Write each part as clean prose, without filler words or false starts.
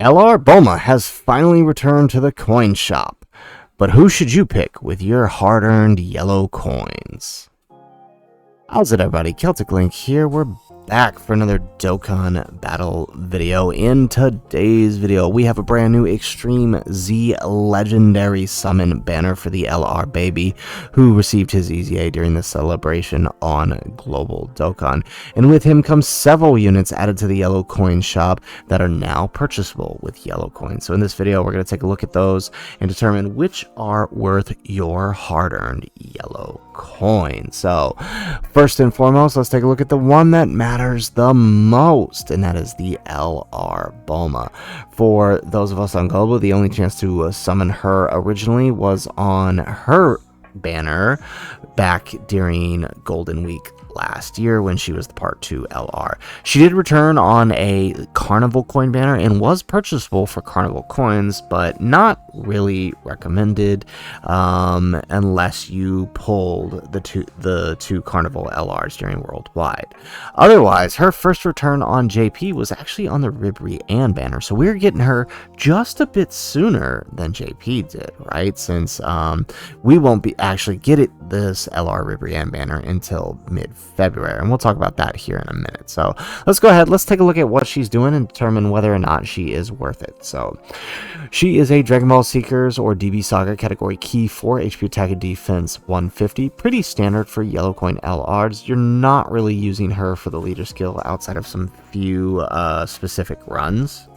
LR Bulma has finally returned to the coin shop, but who should you pick with your hard-earned yellow coins? How's it, everybody? Celtic Link here. We're back for another Dokkan battle video. In today's video, we have a brand new Extreme Z Legendary Summon banner for the LR baby, who received his EZA during the celebration on Global Dokkan. And with him comes several units added to the yellow coin shop that are now purchasable with yellow coins. So in this video, we're going to take a look at those and determine which are worth your hard-earned yellow coin. So first and foremost, let's take a look at the one that matters the most, and that is the LR Bulma. For those of us on Global, the only chance to summon her originally was on her banner back during Golden Week last year when she was the Part 2 LR. She did return on a Carnival coin banner and was purchasable for Carnival coins, but not really recommended unless you pulled the two Carnival LRs during Worldwide. Otherwise, her first return on JP was actually on the Rian banner, so we're getting her just a bit sooner than JP did, right? Since we won't be actually get this LR Rian banner until mid-February, and we'll talk about that here in a minute. So let's go ahead, let's take a look at what she's doing and determine whether or not she is worth it. So she is a Dragon Ball Seekers or DB Saga category key 4 HP attack and defense 150. Pretty standard for yellow coin LRs. You're not really using her for the leader skill outside of some few specific runs.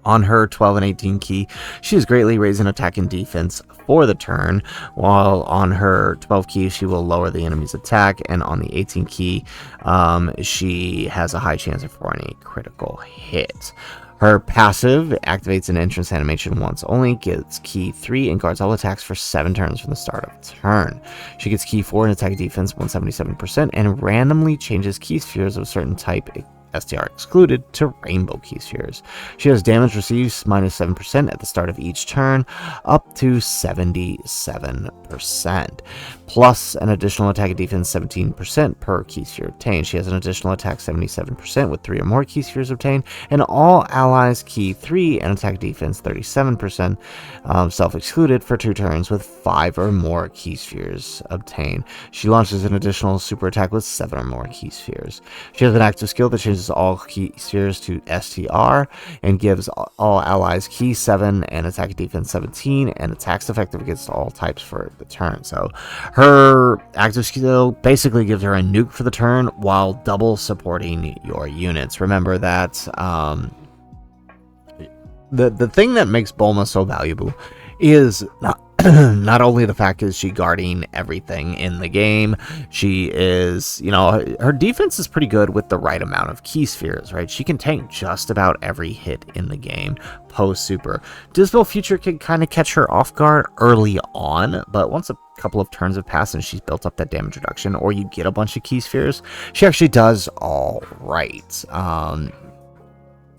On her 12 and 18 key, she is greatly raising attack and defense for the turn, while on her 12 key, she will lower the enemy's attack, and on the 18 key, she has a high chance of throwing a critical hit. Her passive activates an entrance animation once only, gets key 3, and guards all attacks for 7 turns from the start of turn. She gets key 4 and attack defense 177%, and randomly changes key spheres of a certain type STR excluded to rainbow key spheres. She has damage received minus 7% at the start of each turn, up to 77%, plus an additional attack and defense 17% per key sphere obtained. She has an additional attack 77% with 3 or more key spheres obtained, and all allies key 3 and attack defense 37%, self-excluded for 2 turns with 5 or more key spheres obtained. She launches an additional super attack with 7 or more key spheres. She has an active skill that changes all key spheres to STR and gives all allies key 7 and attack defense 17 and attacks effective against all types for the turn. So her active skill basically gives her a nuke for the turn while double supporting your units. Remember that the thing that makes Bulma so valuable is not only the fact is she guarding everything in the game, she is, her defense is pretty good with the right amount of key spheres, right? She can tank just about every hit in the game post super. Dismal Future can kind of catch her off guard early on, but once a couple of turns have passed and she's built up that damage reduction, or you get a bunch of key spheres, she actually does all right.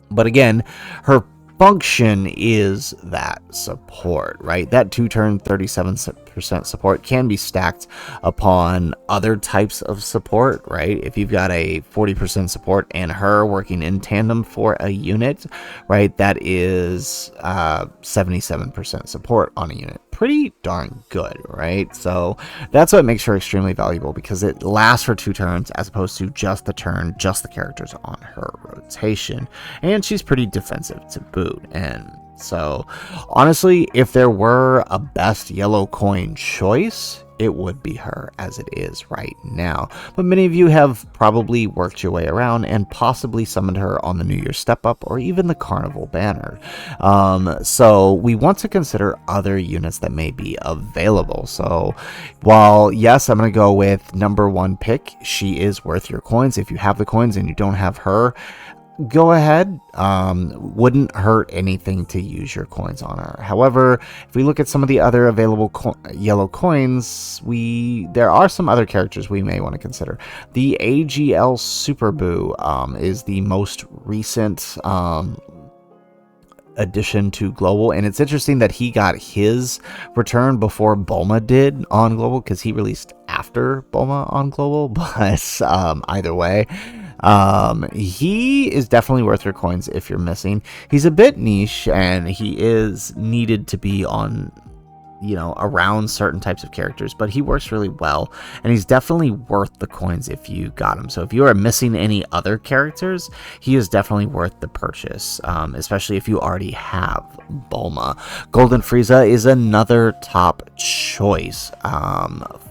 But again, her function is that support, right? That 2-turn 37% support can be stacked upon other types of support, right? If you've got a 40% support and her working in tandem for a unit, right, that is 77% support on a unit. Pretty darn good, right? So that's what makes her extremely valuable, because it lasts for 2 turns as opposed to just the turn, just the characters on her rotation, and she's pretty defensive to boot. And so honestly, if there were a best yellow coin choice, it would be her as it is right now. But many of you have probably worked your way around and possibly summoned her on the New Year's Step Up or even the Carnival banner. So we want to consider other units that may be available. So while yes, I'm going to go with number 1 pick, she is worth your coins. If you have the coins and you don't have her, go ahead. Wouldn't hurt anything to use your coins on her. However, if we look at some of the other available yellow coins, there are some other characters we may want to consider. The AGL Super Boo is the most recent addition to Global, and it's interesting that he got his return before Bulma did on Global, because he released after Bulma on Global. But either way, He is definitely worth your coins if you're missing. He's a bit niche, and he is needed to be on, around certain types of characters, but he works really well, and he's definitely worth the coins if you got him. So if you are missing any other characters, he is definitely worth the purchase, especially if you already have Bulma. Golden Frieza is another top choice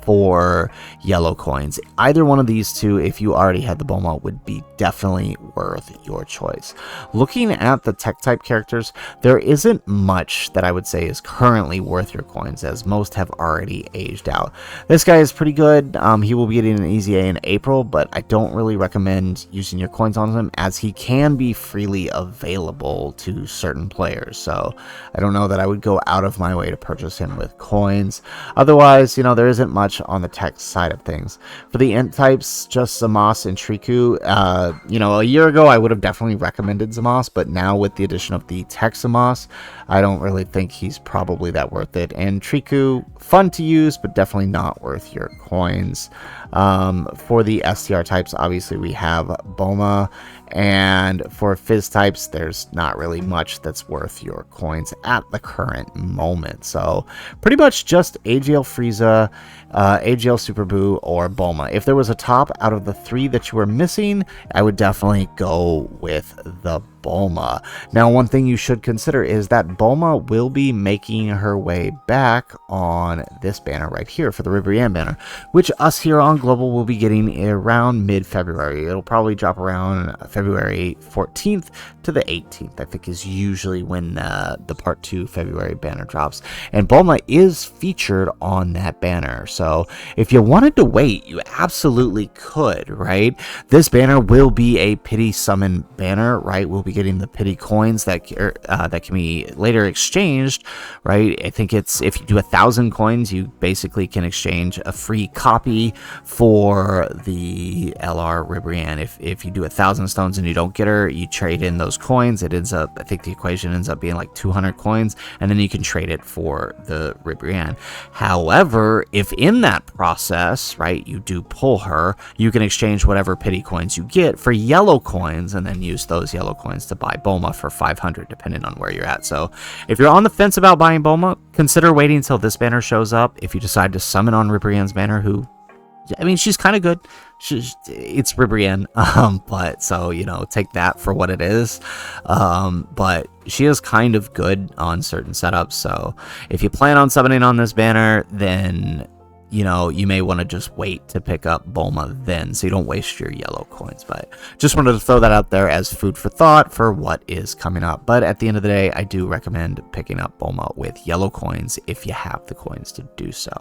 for yellow coins. Either one of these two, if you already had the Bulma, would be definitely worth your choice. Looking at the tech type characters, there isn't much that I would say is currently worth your coins, as most have already aged out. This guy is pretty good. He will be getting an easy A in April, but I don't really recommend using your coins on him, as he can be freely available to certain players. So I don't know that I would go out of my way to purchase him with coins. Otherwise, there isn't much on the tech side of things. For the int types, just Zamasu and Triku. A year ago I would have definitely recommended Zamasu, but now with the addition of the tech Zamasu, I don't really think he's probably that worth it. And Triku, fun to use, but definitely not worth your coins. For the STR types, obviously we have Bulma, and for Fizz types, there's not really much that's worth your coins at the current moment. So pretty much just AGL Frieza, AGL Super Buu, or Bulma. If there was a top out of the three that you were missing, I would definitely go with the Bulma. Now, one thing you should consider is that Bulma will be making her way back on this banner right here for the Rian Banner, which us here on Global will be getting around mid-February. It'll probably drop around February 14th to the 18th, I think, is usually when the Part 2 February banner drops. And Bulma is featured on that banner. So if you wanted to wait, you absolutely could, right? This banner will be a pity summon banner, right? We'll be getting the pity coins that can be later exchanged, right? I think it's, if you do 1,000 coins, you basically can exchange a free copy for the LR Ribrianne. If you do 1,000 stones and you don't get her, you trade in those coins. It ends up, I think the equation ends up being like 200 coins, and then you can trade it for the Ribrianne. However, if in that process, right, you do pull her, you can exchange whatever pity coins you get for yellow coins, and then use those yellow coins to buy Bulma for 500, depending on where you're at. So if you're on the fence about buying Bulma, consider waiting until this banner shows up. If you decide to summon on Ribrianne's banner, who, I mean, she's kind of good. It's Ribrianne, but so, take that for what it is. But she is kind of good on certain setups. So if you plan on summoning on this banner, then you may want to just wait to pick up Bulma then, so you don't waste your yellow coins. But just wanted to throw that out there as food for thought for what is coming up. But at the end of the day, I do recommend picking up Bulma with yellow coins if you have the coins to do so.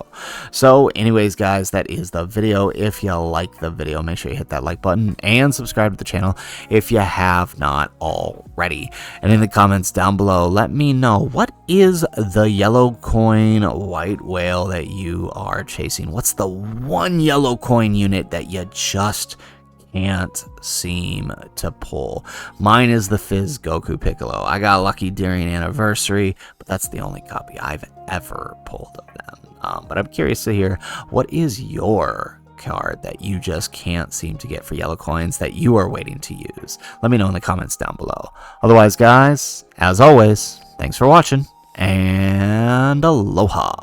So anyways, guys, that is the video. If you like the video, make sure you hit that like button and subscribe to the channel if you have not already. And in the comments down below, let me know, what is the yellow coin white whale that you are chasing? What's the one yellow coin unit that you just can't seem to pull? Mine is the Fizz Goku Piccolo. I got lucky during anniversary, but that's the only copy I've ever pulled of them. But I'm curious to hear, what is your card that you just can't seem to get for yellow coins that you are waiting to use? Let me know in the comments down below. Otherwise, guys, as always, thanks for watching, and aloha.